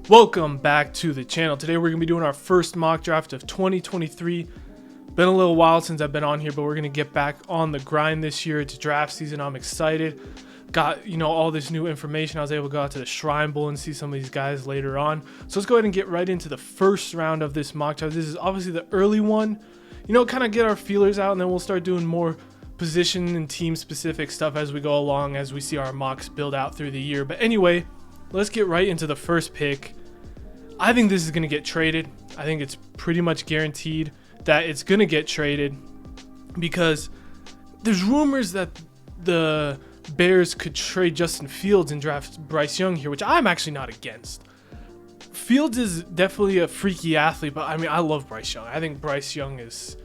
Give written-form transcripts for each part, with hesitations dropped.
Welcome back to the channel. Today we're going to be doing our first mock draft of 2023. Been a little while since I've been on here, but we're going to get back on the grind this year. It's draft season. I'm excited. Got, all this new information. I was able to go out to the Shrine Bowl and see some of these guys later on. So let's go ahead and get right into the first round of this mock draft. This is obviously the early one. Kind of get our feelers out, and then we'll start doing more position and team specific stuff as we go along, as we see our mocks build out through the year. But anyway, let's get right into the first pick. I think this is going to get traded. I think it's pretty much guaranteed that it's going to get traded because there's rumors that the Bears could trade Justin Fields and draft Bryce Young here, which I'm actually not against. Fields is definitely a freaky athlete, but I love Bryce Young. I think Bryce Young is,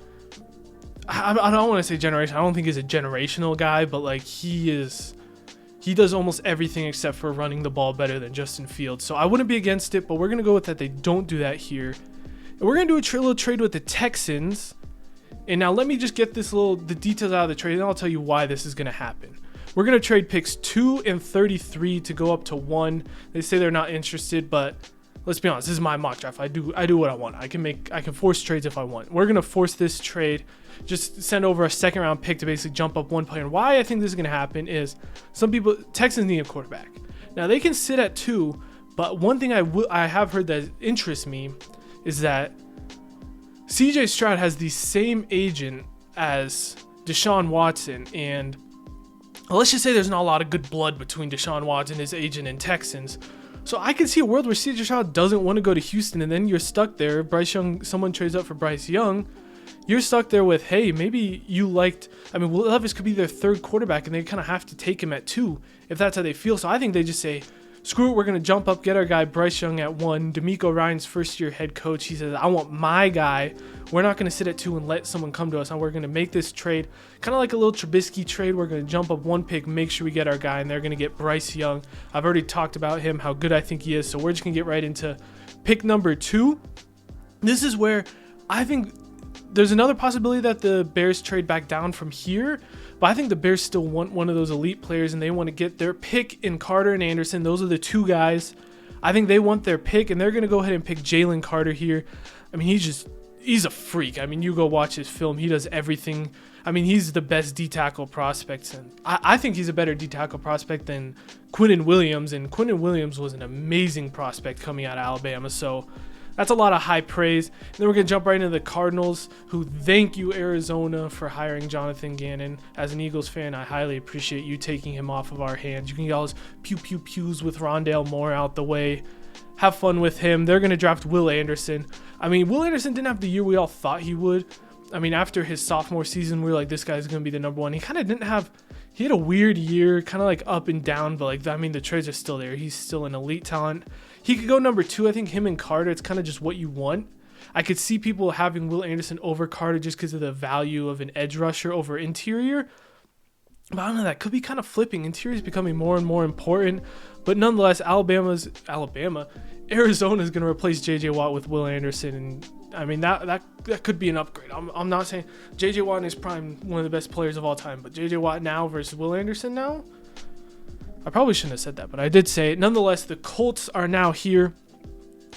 I don't want to say generational. I don't think he's a generational guy, but he does almost everything except for running the ball better than Justin Fields. So I wouldn't be against it, but we're going to go with that. They don't do that here. And we're going to do a little trade with the Texans. And now let me just get the details out of the trade, and I'll tell you why this is going to happen. We're going to trade picks 2 and 33 to go up to 1. They say they're not interested, but let's be honest. This is my mock draft. I do what I want. I can force trades if I want. We're going to force this trade. Just send over a second round pick to basically jump up one player. And why I think this is going to happen is Texans need a quarterback. Now they can sit at 2, but one thing I have heard that interests me is that CJ Stroud has the same agent as Deshaun Watson, and let's just say there's not a lot of good blood between Deshaun Watson, his agent, and Texans. So I can see a world where CJ Stroud doesn't want to go to Houston, and then you're stuck there. Bryce Young, someone trades up for Bryce Young. You're stuck there with, hey, maybe you liked, Will Levis could be their third quarterback, and they kind of have to take him at 2 if that's how they feel. So I think they just say, screw it, we're going to jump up, get our guy Bryce Young at 1. DeMeco Ryans' first-year head coach, he says, I want my guy. We're not going to sit at 2 and let someone come to us. Now we're going to make this trade, kind of like a little Trubisky trade. We're going to jump up 1 pick, make sure we get our guy, and they're going to get Bryce Young. I've already talked about him, how good I think he is, so we're just going to get right into pick number 2. This is where I think there's another possibility that the Bears trade back down from here, but I think the Bears still want one of those elite players, and they want to get their pick in Carter and Anderson. Those are the 2 guys. I think they want their pick, and they're going to go ahead and pick Jalen Carter here. He's a freak. You go watch his film. He does everything. He's the best D-tackle prospect, and I think he's a better D-tackle prospect than Quinnen Williams, and Quinnen Williams was an amazing prospect coming out of Alabama, so that's a lot of high praise. And then we're going to jump right into the Cardinals, who thank you, Arizona, for hiring Jonathan Gannon. As an Eagles fan, I highly appreciate you taking him off of our hands. You can get all those pew-pew-pews with Rondale Moore out the way. Have fun with him. They're going to draft Will Anderson. Will Anderson didn't have the year we all thought he would. After his sophomore season, we were like, this guy's going to be the number 1. He kind of didn't have... He had a weird year, kind of like up and down, but the trades are still there. He's still an elite talent. He could go number 2. I think him and Carter, it's kind of just what you want. I could see people having Will Anderson over Carter just because of the value of an edge rusher over interior. But I don't know, that could be kind of flipping. Interior is becoming more and more important. But nonetheless, Arizona's going to replace J.J. Watt with Will Anderson. And that could be an upgrade. I'm not saying J.J. Watt in his prime, one of the best players of all time. But J.J. Watt now versus Will Anderson now? I probably shouldn't have said that, but I did say it. Nonetheless, the Colts are now here,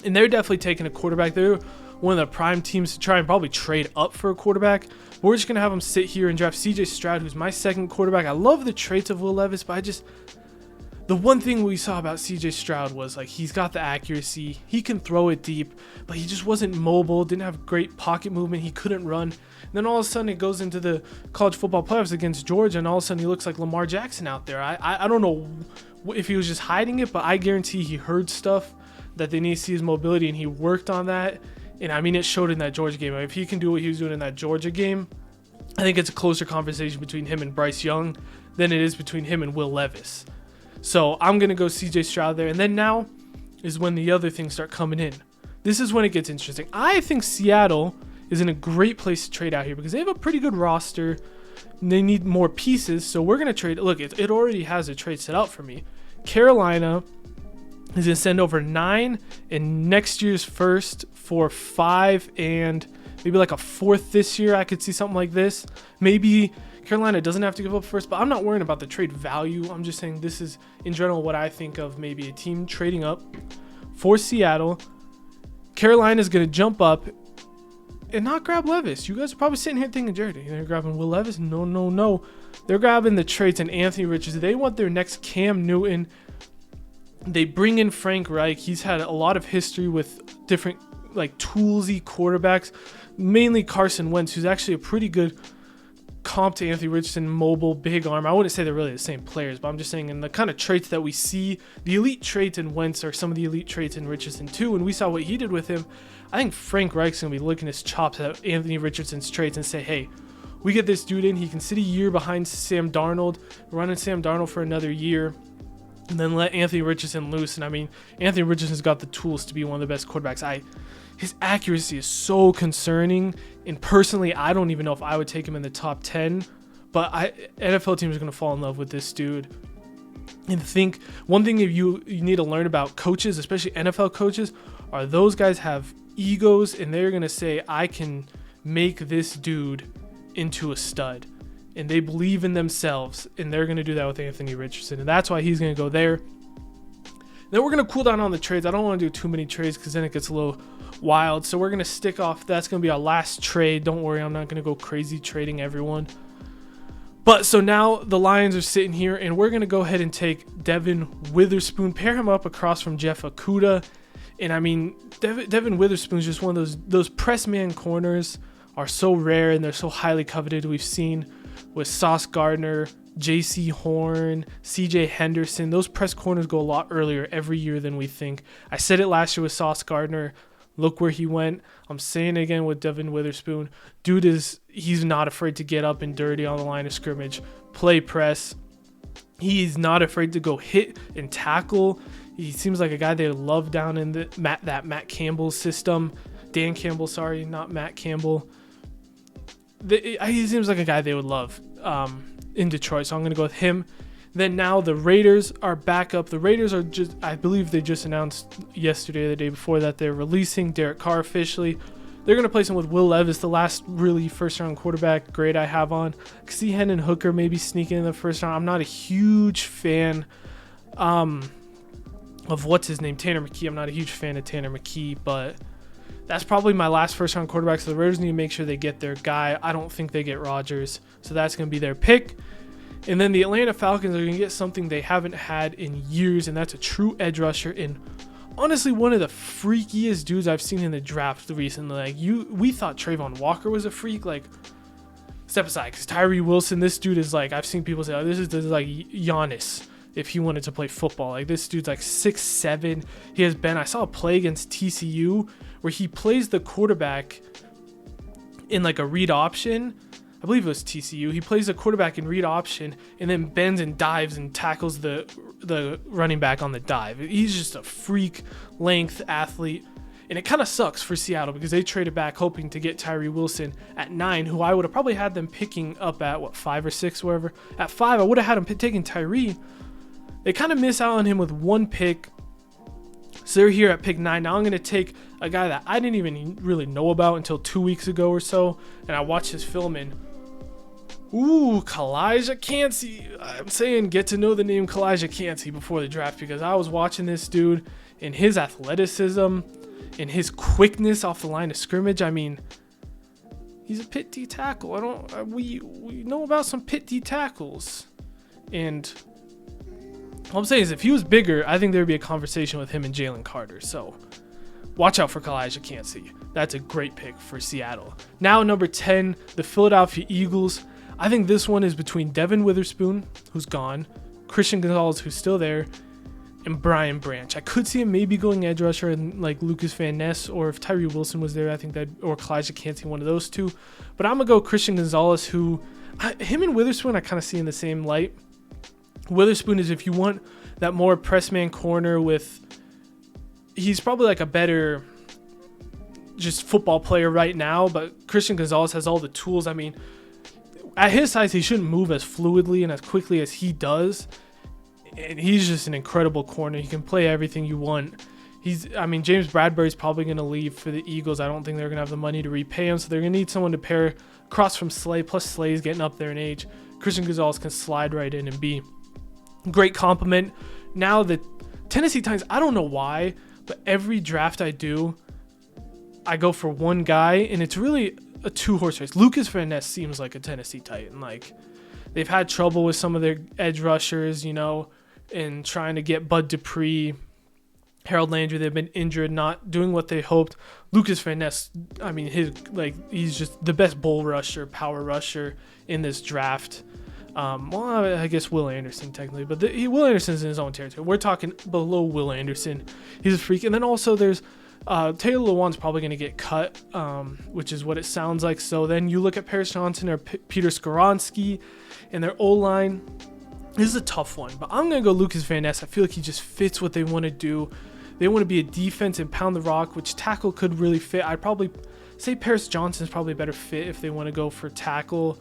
and they're definitely taking a quarterback. They're one of the prime teams to try and probably trade up for a quarterback. We're just going to have them sit here and draft CJ Stroud, who's my second quarterback. I love the traits of Will Levis, but the one thing we saw about CJ Stroud was he's got the accuracy. He can throw it deep, but he just wasn't mobile, didn't have great pocket movement. He couldn't run. And then all of a sudden it goes into the college football playoffs against Georgia, and all of a sudden he looks like Lamar Jackson out there. I don't know if he was just hiding it, but I guarantee he heard stuff that they need to see his mobility, and he worked on that. And it showed in that Georgia game. If he can do what he was doing in that Georgia game, I think it's a closer conversation between him and Bryce Young than it is between him and Will Levis. So I'm going to go CJ Stroud there. And then now is when the other things start coming in. This is when it gets interesting. I think Seattle is in a great place to trade out here because they have a pretty good roster. They need more pieces. So we're going to trade. Look, it already has a trade set out for me. Carolina is going to send over 9 in next year's first for 5 and maybe like a 4th this year. I could see something like this. Maybe Carolina doesn't have to give up first, but I'm not worrying about the trade value. I'm just saying this is, in general, what I think of maybe a team trading up for Seattle. Carolina's going to jump up and not grab Levis. You guys are probably sitting here thinking, Jared, they're grabbing Will Levis? No. They're grabbing the traits and Anthony Richardson. They want their next Cam Newton. They bring in Frank Reich. He's had a lot of history with different like toolsy quarterbacks, mainly Carson Wentz, who's actually a pretty good comp to Anthony Richardson, mobile, big arm. I wouldn't say they're really the same players, but I'm just saying in the kind of traits that we see, the elite traits in Wentz are some of the elite traits in Richardson too, and we saw what he did with him. I think Frank Reich's going to be looking his chops at Anthony Richardson's traits and say, hey, we get this dude in, he can sit a year behind Sam Darnold, running Sam Darnold for another year, and then let Anthony Richardson loose. And I mean, Anthony Richardson's got the tools to be one of the best quarterbacks. His accuracy is so concerning, and personally, I don't even know if I would take him in the top 10, but NFL teams are going to fall in love with this dude. And think, one thing that you need to learn about coaches, especially NFL coaches, are those guys have egos, and they're going to say, I can make this dude into a stud. And they believe in themselves, and they're going to do that with Anthony Richardson, and that's why he's going to go there. Then we're going to cool down on the trades. I don't want to do too many trades because then it gets a little wild. So we're going to stick off. That's going to be our last trade. Don't worry, I'm not going to go crazy trading everyone. But so now the Lions are sitting here, and we're going to go ahead and take Devin Witherspoon, pair him up across from Jeff Okudah. And I mean, Devin Witherspoon is just one of those press man corners are so rare, and they're so highly coveted. We've seen with Sauce Gardner, J.C. Horn, C.J. Henderson. Those press corners go a lot earlier every year than we think. I said it last year with Sauce Gardner. Look where he went. I'm saying it again with Devin Witherspoon. Dude he's not afraid to get up and dirty on the line of scrimmage, play press. He's not afraid to go hit and tackle. He seems like a guy they love down in that Matt Campbell system. Dan Campbell, sorry, not Matt Campbell. He seems like a guy they would love in Detroit, so I'm going to go with him. Then now the Raiders are back up. The Raiders are just, I believe they just announced yesterday or the day before that they're releasing Derek Carr officially. They're going to place him with Will Levis, the last really first-round quarterback grade I have on. I can see Hendon Hooker maybe sneaking in the first round. I'm not a huge fan of what's his name, Tanner McKee. I'm not a huge fan of Tanner McKee, but that's probably my last first-round quarterback, so the Raiders need to make sure they get their guy. I don't think they get Rodgers, so that's going to be their pick. And then the Atlanta Falcons are going to get something they haven't had in years, and that's a true edge rusher. And honestly, one of the freakiest dudes I've seen in the draft recently. We thought Trayvon Walker was a freak. Like, step aside, because Tyree Wilson, this dude is like, I've seen people say, oh, this is like Giannis if he wanted to play football. Like, this dude's like 6'7". I saw a play against TCU where he plays the quarterback in like a read option. I believe it was TCU. He plays the quarterback in read option and then bends and dives and tackles the running back on the dive. He's just a freak length athlete. And it kind of sucks for Seattle because they traded back hoping to get Tyree Wilson at 9, who I would have probably had them picking up at 5 or 6, wherever. At 5, I would have had them taking Tyree. They kind of miss out on him with one pick. So they're here at pick 9. Now I'm going to take a guy that I didn't even really know about until 2 weeks ago or so. And I watched his film and Calijah Kancey. I'm saying get to know the name Calijah Kancey before the draft because I was watching this dude and his athleticism and his quickness off the line of scrimmage. I mean, he's a pit D tackle. We know about some pit D tackles. And all I'm saying is if he was bigger, I think there would be a conversation with him and Jalen Carter. So watch out for Calijah Kancey. That's a great pick for Seattle. Now number 10, the Philadelphia Eagles. I think this one is between Devin Witherspoon, who's gone, Christian Gonzalez, who's still there, and Brian Branch. I could see him maybe going edge rusher and like Lucas Van Ness, or if Tyree Wilson was there, I think that, or Calijah Kancey, one of those two. But I'm going to go Christian Gonzalez, him and Witherspoon I kind of see in the same light. Witherspoon is if you want that more press man corner he's probably like a better just football player right now, but Christian Gonzalez has all the tools. I mean, at his size, he shouldn't move as fluidly and as quickly as he does. And he's just an incredible corner. He can play everything you want. James Bradbury's probably going to leave for the Eagles. I don't think they're going to have the money to repay him, so they're going to need someone to pair across from Slay, plus Slay's getting up there in age. Christian Gonzalez can slide right in and be a great compliment. Now the Tennessee Titans, I don't know why, but every draft I do, I go for one guy, and it's really a 2-horse race. Lucas Van Ness seems like a Tennessee Titan. Like, they've had trouble with some of their edge rushers, you know, in trying to get Bud Dupree, Harold Landry. They've been injured, not doing what they hoped. Lucas Van Ness, I mean, he's just the best bull rusher, power rusher in this draft. Well, I guess Will Anderson technically, but Will Anderson's in his own territory. We're talking below Will Anderson. He's a freak. And then also there's Taylor Lewan's probably going to get cut, which is what it sounds like. So then you look at Paris Johnson or Peter Skoronski and their O-line. This is a tough one, but I'm going to go Lucas Van Ness. I feel like he just fits what they want to do. They want to be a defense and pound the rock, which tackle could really fit. I'd probably say Paris Johnson is probably a better fit if they want to go for tackle.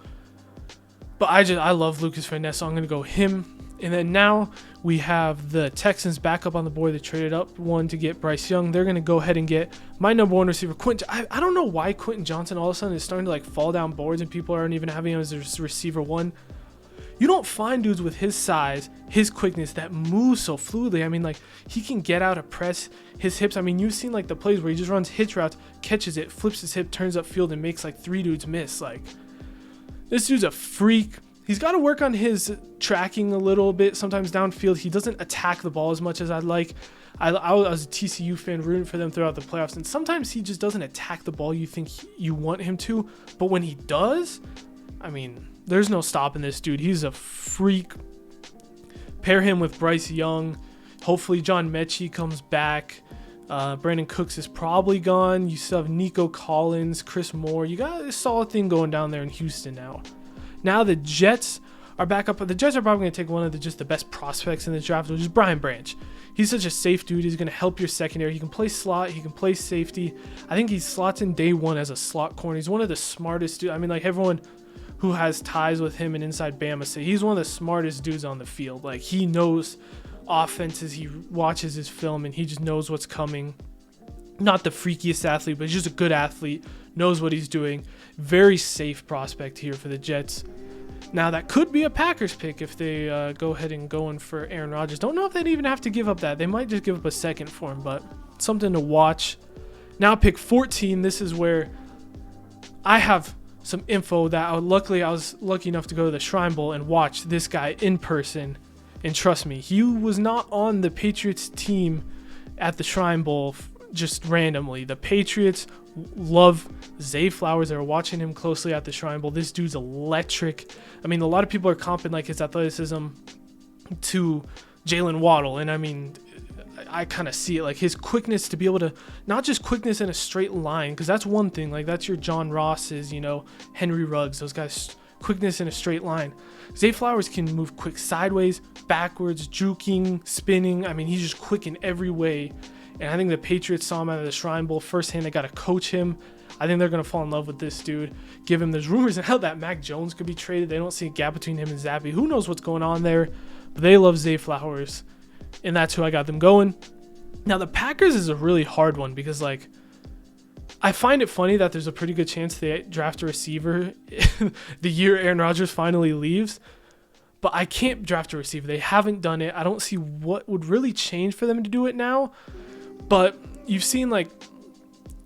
But I love Lucas Van Ness, so I'm going to go him. And then now we have the Texans back up on the board. They traded up one to get Bryce Young. They're going to go ahead and get my number one receiver, Quentin. I don't know why Quentin Johnson all of a sudden is starting to like fall down boards and people aren't even having him as a receiver one. You don't find dudes with his size, his quickness, that moves so fluidly. I mean, like, he can get out of press, his hips. I mean, you've seen like the plays where he just runs hitch routes, catches it, flips his hip, turns upfield, and makes like 3 dudes miss. Like, this dude's a freak. He's got to work on his tracking a little bit. Sometimes downfield, he doesn't attack the ball as much as I'd like. I was a TCU fan rooting for them throughout the playoffs, and sometimes he just doesn't attack the ball you think you want him to. But when he does, I mean, there's no stopping this dude. He's a freak. Pair him with Bryce Young. Hopefully John Mechie comes back. Brandon Cooks is probably gone. You still have Nico Collins, Chris Moore. You got a solid thing going down there in Houston now. Now the Jets are back up. The Jets are probably going to take one of the best prospects in the draft, which is Brian Branch. He's such a safe dude. He's going to help your secondary. He can play slot. He can play safety. I think he slots in day one as a slot corner. He's one of the smartest dudes. I mean, like, everyone who has ties with him and inside Bama say he's one of the smartest dudes on the field. Like, he knows offenses. He watches his film and he just knows what's coming. Not the freakiest athlete, but he's just a good athlete. Knows what he's doing. Very safe prospect here for the Jets. Now, that could be a Packers pick if they go ahead and go in for Aaron Rodgers. Don't know if they'd even have to give up that. They might just give up a second for him, but something to watch. Now, pick 14. This is where I have some info that I was lucky enough to go to the Shrine Bowl and watch this guy in person. And trust me, he was not on the Patriots team at the Shrine Bowl just randomly. The Patriots love Zay Flowers. They were watching him closely at the Shrine Bowl. This dude's electric. I mean, a lot of people are comping like his athleticism to Jalen Waddle, and I mean, I kind of see it, like his quickness to be able to, not just quickness in a straight line, because that's one thing, like that's your John Rosses, you know, Henry Ruggs, those guys, quickness in a straight line. Zay Flowers can move quick sideways, backwards, juking, spinning. I mean, he's just quick in every way. And I think the Patriots saw him out of the Shrine Bowl firsthand. They got to coach him. I think they're going to fall in love with this dude. Give him, there's rumors now that Mac Jones could be traded. They don't see a gap between him and Zappy. Who knows what's going on there? But they love Zay Flowers. And that's who I got them going. Now, the Packers is a really hard one because, like, I find it funny that there's a pretty good chance they draft a receiver the year Aaron Rodgers finally leaves. But I can't draft a receiver. They haven't done it. I don't see what would really change for them to do it now. But you've seen, like,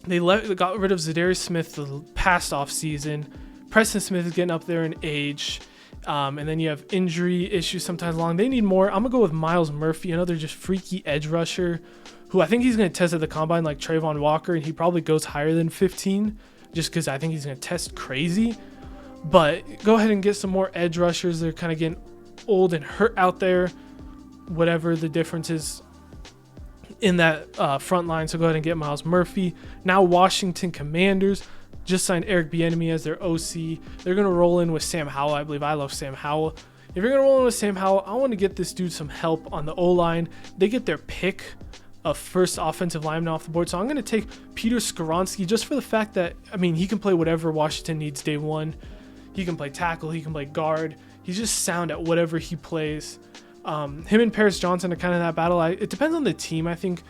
they got rid of Zadarius Smith the past off season. Preston Smith is getting up there in age. And then you have injury issues sometimes along. They need more. I'm going to go with Myles Murphy, another just freaky edge rusher who I think he's going to test at the combine like Trayvon Walker, and he probably goes higher than 15 just because I think he's going to test crazy. But go ahead and get some more edge rushers. They're kind of getting old and hurt out there, whatever the difference is in that front line. So go ahead and get Myles Murphy. Now Washington Commanders just signed Eric Bieniemy as their OC. They're going to roll in with Sam Howell. I believe I love Sam Howell. If you're going to roll in with Sam Howell, I want to get this dude some help on the O-line. They get their pick of first offensive lineman off the board. So I'm going to take Peter Skoronski just for the fact that, I mean, he can play whatever Washington needs day one. He can play tackle. He can play guard. He's just sound at whatever he plays. Him and Paris Johnson are kind of that battle. It depends on the team. I think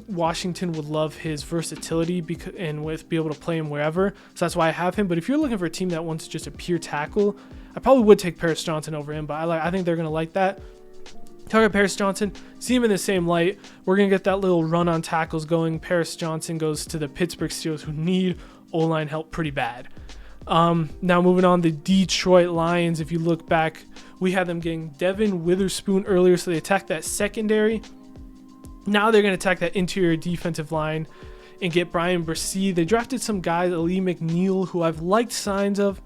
Washington would love his versatility be able to play him wherever. So that's why I have him. But if you're looking for a team that wants just a pure tackle, I probably would take Paris Johnson over him. But I think they're going to like that. Talk about Paris Johnson, see him in the same light. We're going to get that little run on tackles going. Paris Johnson goes to the Pittsburgh Steelers, who need O-line help pretty bad. Now moving on, the Detroit Lions. If you look back, we had them getting Devin Witherspoon earlier, so they attacked that secondary. Now they're going to attack that interior defensive line and get Brian Bresee. They drafted some guys, Ali McNeil, who I've liked signs of.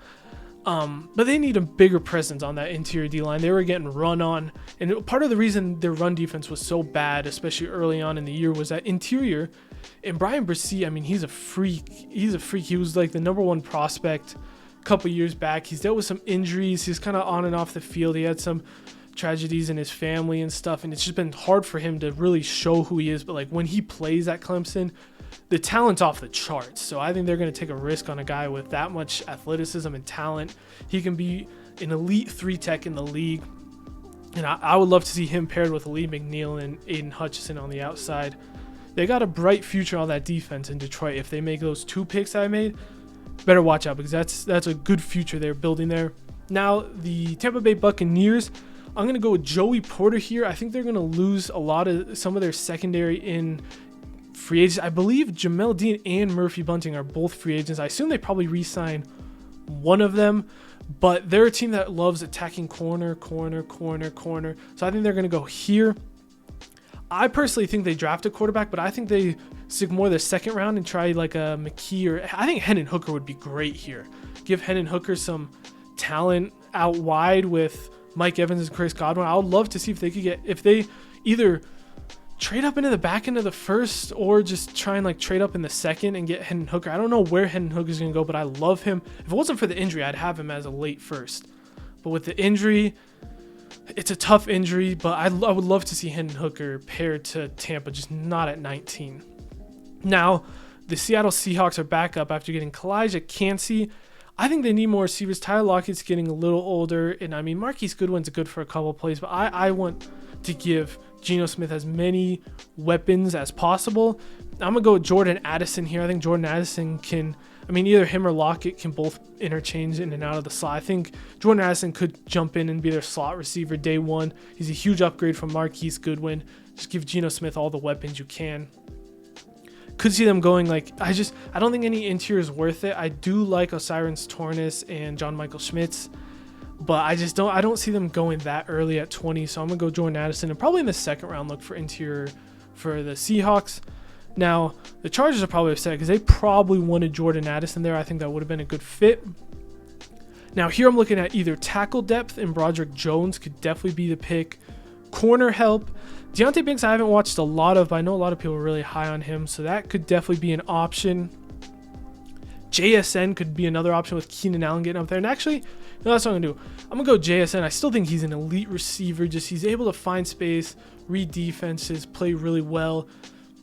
But they need a bigger presence on that interior D-line. They were getting run on. And part of the reason their run defense was so bad, especially early on in the year, was that interior. And Brian Bresee, I mean, he's a freak. He's a freak. He was like the number one prospect a couple years back. He's dealt with some injuries. He's kind of on and off the field. He had some tragedies in his family and stuff. And it's just been hard for him to really show who he is. But like when he plays at Clemson, the talent's off the charts. So I think they're going to take a risk on a guy with that much athleticism and talent. He can be an elite 3-tech in the league. And I would love to see him paired with Lee McNeil and Aiden Hutchinson on the outside. They got a bright future on that defense in Detroit. If they make those 2 picks I made, better watch out, because that's a good future they're building there. Now, the Tampa Bay Buccaneers, I'm going to go with Joey Porter here. I think they're going to lose some of their secondary in free agents. I believe Jamel Dean and Murphy Bunting are both free agents. I assume they probably re-sign one of them, but they're a team that loves attacking corner. So I think they're going to go here. I personally think they draft a quarterback, but I think they stick more the second round and try like a McKee, or I think Hendon Hooker would be great here. Give Hendon Hooker some talent out wide with Mike Evans and Chris Godwin. I would love to see if they either trade up into the back end of the first, or just try and like trade up in the second and get Hendon Hooker. I don't know where Hendon Hooker is going to go, but I love him. If it wasn't for the injury, I'd have him as a late first. But with the injury, it's a tough injury, but I would love to see Hendon Hooker paired to Tampa, just not at 19. Now, the Seattle Seahawks are back up after getting Kalijah Kancey. I think they need more receivers. Tyler Lockett's getting a little older, and I mean, Marquise Goodwin's good for a couple of plays, but I want to give Geno Smith as many weapons as possible. I'm going to go with Jordan Addison here. I think Jordan Addison can, either him or Lockett can both interchange in and out of the slot. I think Jordan Addison could jump in and be their slot receiver day one. He's a huge upgrade from Marquise Goodwin. Just give Geno Smith all the weapons you can. Could see them going I don't think any interior is worth it. I do like Osiris Torres and John Michael Schmitz, but I don't see them going that early at 20. So I'm going to go Jordan Addison and probably in the second round look for interior for the Seahawks. Now, the Chargers are probably upset because they probably wanted Jordan Addison there. I think that would have been a good fit. Now, here I'm looking at either tackle depth, and Broderick Jones could definitely be the pick. Corner help. Deontay Banks I haven't watched a lot of, but I know a lot of people are really high on him, so that could definitely be an option. JSN could be another option with Keenan Allen getting up there. And actually, no, that's what I'm going to do. I'm going to go JSN. I still think he's an elite receiver. Just he's able to find space, read defenses, play really well.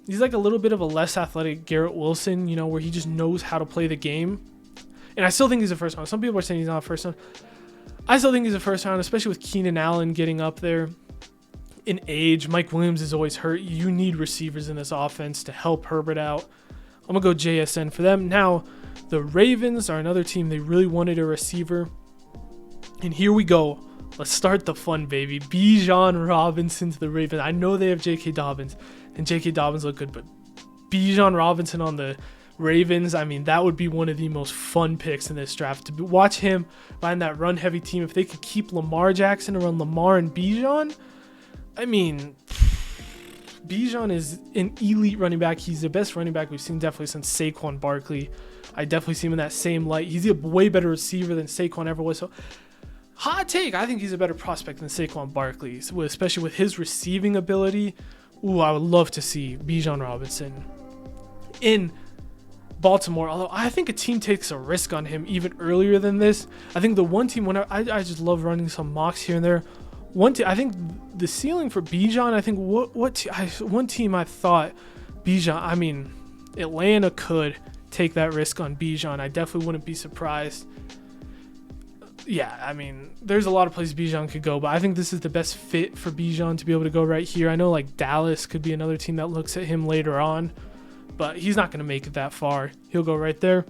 He's like a little bit of a less athletic Garrett Wilson, where he just knows how to play the game. And I still think he's a first round. Some people are saying he's not a first round. I still think he's a first round, especially with Keenan Allen getting up there in age. Mike Williams is always hurt. You need receivers in this offense to help Herbert out. I'm going to go JSN for them. Now, the Ravens are another team. They really wanted a receiver. And here we go. Let's start the fun, baby. Bijan Robinson to the Ravens. I know they have J.K. Dobbins, and J.K. Dobbins look good, but Bijan Robinson on the Ravens, that would be one of the most fun picks in this draft. To watch him behind that run-heavy team, if they could keep Lamar Jackson around Lamar and Bijan, Bijan is an elite running back. He's the best running back we've seen definitely since Saquon Barkley. I definitely see him in that same light. He's a way better receiver than Saquon ever was. So, hot take, I think he's a better prospect than Saquon Barkley, especially with his receiving ability. Ooh, I would love to see Bijan Robinson in Baltimore, although I think a team takes a risk on him even earlier than this. I think the one team, I just love running some mocks here and there. I think the ceiling for Bijan, I think one team I thought Bijan, Atlanta could take that risk on Bijan. I definitely wouldn't be surprised. Yeah, there's a lot of places Bijan could go, but I think this is the best fit for Bijan to be able to go right here. I know Dallas could be another team that looks at him later on, but he's not going to make it that far. He'll go right there.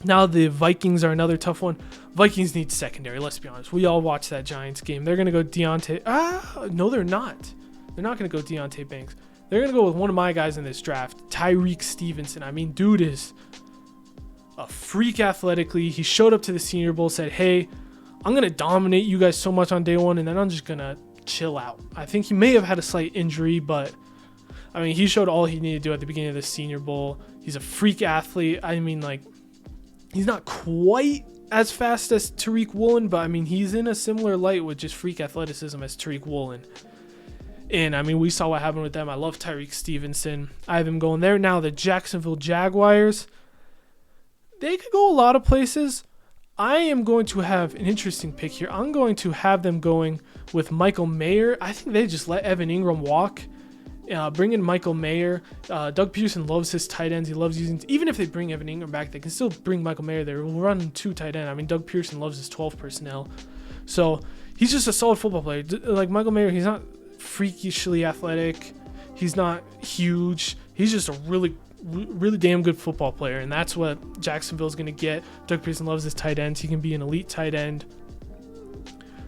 Now the Vikings are another tough one. Vikings need secondary, let's be honest. We all watched that Giants game. They're going to go Deontay. No, they're not. They're not going to go Deontay Banks. They're going to go with one of my guys in this draft, Tyreek Stevenson. I mean, dude is a freak athletically. He showed up to the Senior Bowl, said, hey, I'm going to dominate you guys so much on day one, and then I'm just going to chill out. I think he may have had a slight injury, but I mean, he showed all he needed to do at the beginning of the Senior Bowl. He's a freak athlete. I mean, like, he's not quite as fast as Tariq Woolen, but I mean, he's in a similar light with just freak athleticism as Tariq Woolen. And I mean, we saw what happened with them. I love Tyreek Stevenson. I have him going there. Now, the Jacksonville Jaguars, they could go a lot of places. I am going to have an interesting pick here. I'm going to have them going with Michael Mayer. I think they just let Evan Ingram walk. Bring in Michael Mayer. Doug Peterson loves his tight ends. He loves using, even if they bring Evan Ingram back, they can still bring Michael Mayer there. We'll run 2 tight end. I mean, Doug Peterson loves his 12 personnel. So he's just a solid football player. Like Michael Mayer, he's not freakishly athletic. He's not huge. He's just a really damn good football player, and that's what Jacksonville's going to get. Doug Peterson loves his tight ends. He can be an elite tight end.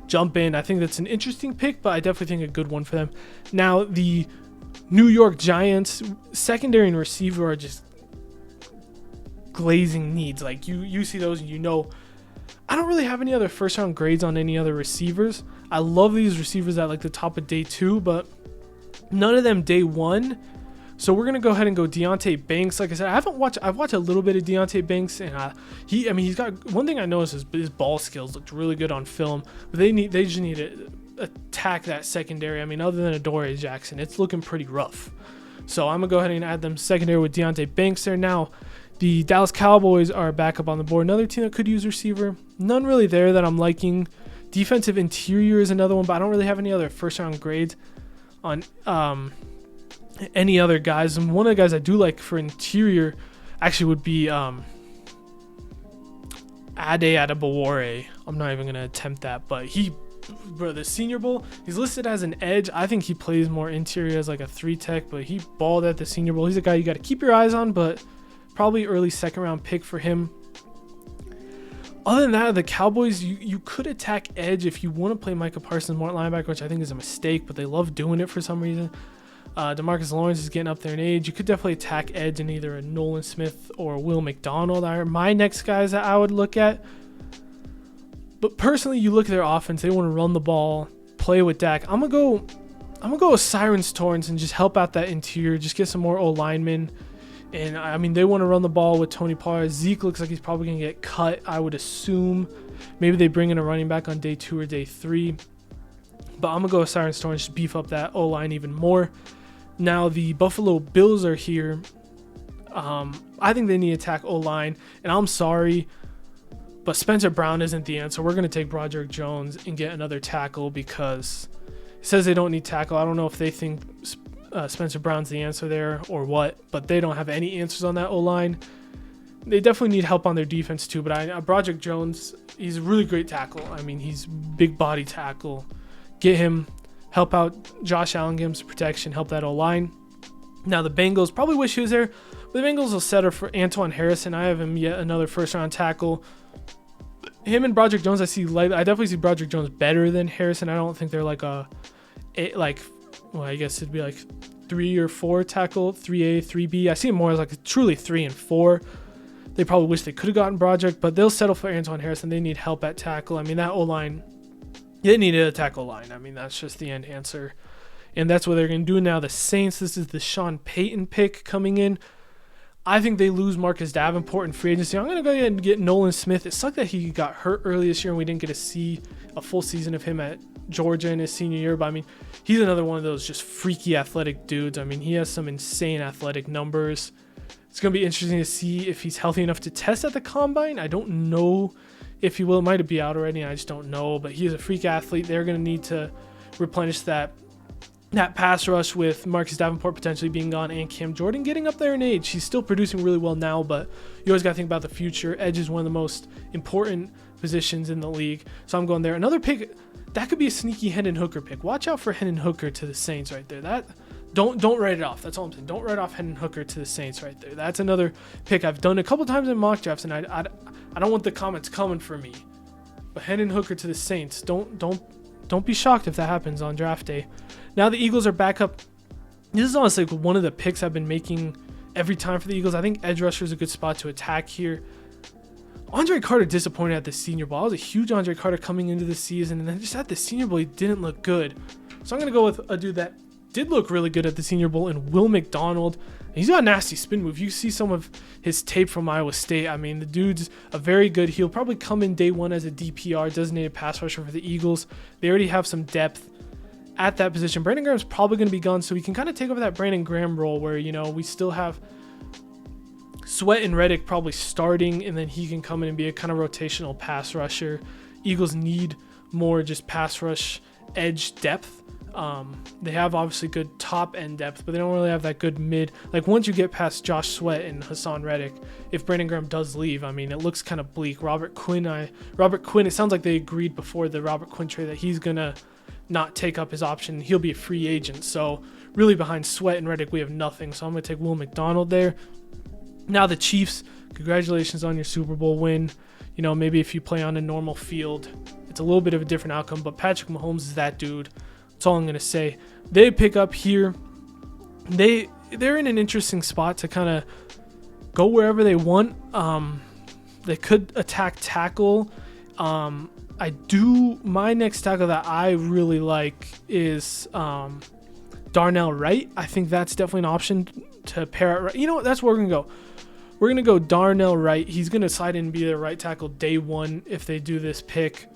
Jump in. I think that's an interesting pick, but I definitely think a good one for them. Now, the New York Giants secondary and receiver are just glazing needs. Like you see those and you know, I don't really have any other first round grades on any other receivers. I love these receivers at like the top of day 2, but none of them day 1. So we're gonna go ahead and go Deontay Banks. Like I said, I've watched a little bit of Deontay Banks, and he's got one thing I noticed is his ball skills looked really good on film. But they just need to attack that secondary. I mean, other than Adoree Jackson, it's looking pretty rough. So I'm gonna go ahead and add them secondary with Deontay Banks there. Now, the Dallas Cowboys are back up on the board. Another team that could use receiver. None really there that I'm liking. Defensive interior is another one, but I don't really have any other first round grades on any other guys. And one of the guys I do like for interior actually would be Ade Adebawore. I'm not even gonna attempt that, but the Senior Bowl, he's listed as an edge. I think he plays more interior as like a 3 tech, but he balled at the Senior Bowl. He's a guy you got to keep your eyes on, but probably early 2nd round pick for him. Other than that, the Cowboys, you could attack edge if you want to play Micah Parsons more at linebacker, which I think is a mistake, but they love doing it for some reason. DeMarcus Lawrence is getting up there in age. You could definitely attack edge in either a Nolan Smith or Will McDonald are my next guys that I would look at. But personally, you look at their offense, they want to run the ball, play with Dak. I'm gonna go with Cyrus Torrence and just help out that interior, just get some more O-linemen. And I mean, they want to run the ball with Tony Pollard. Zeke looks like he's probably gonna get cut, I would assume. Maybe they bring in a running back on day 2 or day 3. But I'm gonna go with Cyrus Torrence, just beef up that O-line even more. Now the Buffalo Bills are here. I think they need to attack O-line, and I'm sorry, but Spencer Brown isn't the answer. We're going to take Broderick Jones and get another tackle because it says they don't need tackle. I don't know if they think Spencer Brown's the answer there or what, but they don't have any answers on that O-line. They definitely need help on their defense too, but Broderick Jones, he's a really great tackle. I mean, he's big body tackle. Get him, help out Josh Allen, give him some protection, help that O-line. Now the Bengals probably wish he was there, but the Bengals will settle for Antoine Harrison. I have him yet another first-round tackle. Him and Broderick Jones, I definitely see Broderick Jones better than Harrison. I don't think they're like I guess it'd be like 3 or 4 tackle, 3A, 3B. I see him more as like truly 3 and 4. They probably wish they could have gotten Broderick, but they'll settle for Antoine Harrison. They need help at tackle. I mean, that O-line, they need a tackle line. I mean, that's just the end answer. And that's what they're going to do now. The Saints, this is the Sean Payton pick coming in. I think they lose Marcus Davenport in free agency. I'm going to go ahead and get Nolan Smith. It sucked that he got hurt early this year and we didn't get to see a full season of him at Georgia in his senior year. But, I mean, he's another one of those just freaky athletic dudes. I mean, he has some insane athletic numbers. It's going to be interesting to see if he's healthy enough to test at the Combine. I don't know if he will. It might be out already. I just don't know. But he is a freak athlete. They're going to need to replenish that pass rush with Marcus Davenport potentially being gone and Cam Jordan getting up there in age. He's still producing really well now, but you always got to think about the future. Edge is one of the most important positions in the league, so I'm going there. Another pick, that could be a sneaky Hendon Hooker pick. Watch out for Hendon Hooker to the Saints right there. don't write it off. That's all I'm saying. Don't write off Hendon Hooker to the Saints right there. That's another pick I've done a couple times in mock drafts, and I don't want the comments coming for me. But Hendon Hooker to the Saints. Don't be shocked if that happens on draft day. Now the Eagles are back up. This is honestly one of the picks I've been making every time for the Eagles. I think edge rusher is a good spot to attack here. Andre Carter disappointed at the Senior Bowl. I was a huge Andre Carter coming into the season, and then just at the Senior Bowl, he didn't look good. So I'm going to go with a dude that did look really good at the Senior Bowl, and Will McDonald. He's got a nasty spin move. You see some of his tape from Iowa State. I mean, the dude's a very good. He'll probably come in day one as a DPR, designated pass rusher for the Eagles. They already have some depth at that position. Brandon Graham's probably going to be gone, so we can kind of take over that Brandon Graham role where, you know, we still have Sweat and Reddick probably starting, and then he can come in and be a kind of rotational pass rusher. Eagles need more just pass rush edge depth. They have obviously good top end depth, but they don't really have that good mid. Like once you get past Josh Sweat and Hassan Reddick, if Brandon Graham does leave, I mean, it looks kind of bleak. Robert Quinn, it sounds like they agreed before the Robert Quinn trade that he's going to not take up his option. He'll be a free agent. So really behind Sweat and Reddick, we have nothing. So I'm going to take Will McDonald there. Now the Chiefs, congratulations on your Super Bowl win. You know, maybe if you play on a normal field, it's a little bit of a different outcome, but Patrick Mahomes is that dude. That's all I'm going to say. They pick up here. They're in an interesting spot to kind of go wherever they want. They could attack tackle. My next tackle that I really like is Darnell Wright. I think that's definitely an option to pair it. You know what? That's where we're going to go. We're going to go Darnell Wright. He's going to slide in and be their right tackle day one if they do this pick.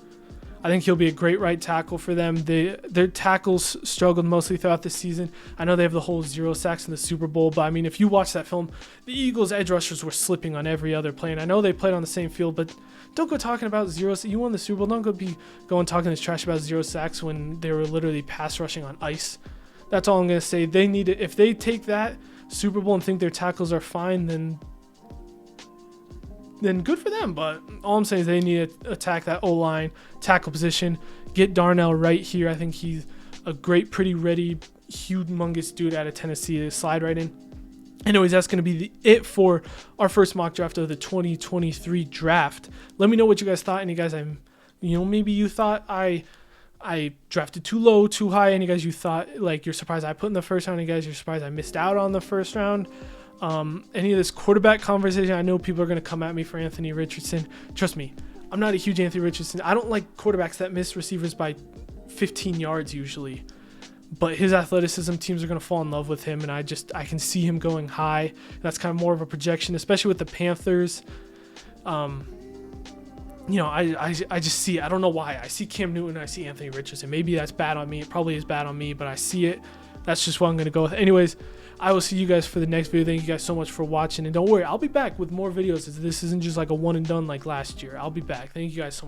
I think he'll be a great right tackle for them. Their tackles struggled mostly throughout the season. I know they have the whole 0 sacks in the Super Bowl, but I mean, if you watch that film, the Eagles' edge rushers were slipping on every other play. And I know they played on the same field, but don't go talking about 0. You won the Super Bowl. Don't be going talking this trash about 0 sacks when they were literally pass rushing on ice. That's all I'm going to say. They need it. If they take that Super Bowl and think their tackles are fine, then good for them. But all I'm saying is they need to attack that O-line tackle position. Get Darnell Wright here. I think he's a great, pretty ready, humongous dude out of Tennessee to slide right in. Anyways, that's going to be it for our first mock draft of the 2023 draft. Let me know what you guys thought. Any guys maybe you thought I drafted too low, too high. Any guys you thought, like, you're surprised I put in the first round. Any guys you're surprised I missed out on the first round. Any of this quarterback conversation, I know people are going to come at me for Anthony Richardson. Trust me, I'm not a huge Anthony Richardson. I don't like quarterbacks that miss receivers by 15 yards usually. But his athleticism, teams are going to fall in love with him, and I can see him going high. That's kind of more of a projection, especially with the Panthers. I just see it. I don't know why. I see Cam Newton, I see Anthony Richardson. Maybe that's bad on me. It probably is bad on me, but I see it. That's just what I'm going to go with. Anyways, I will see you guys for the next video. Thank you guys so much for watching. And don't worry, I'll be back with more videos. This isn't just like a one and done like last year. I'll be back. Thank you guys so much.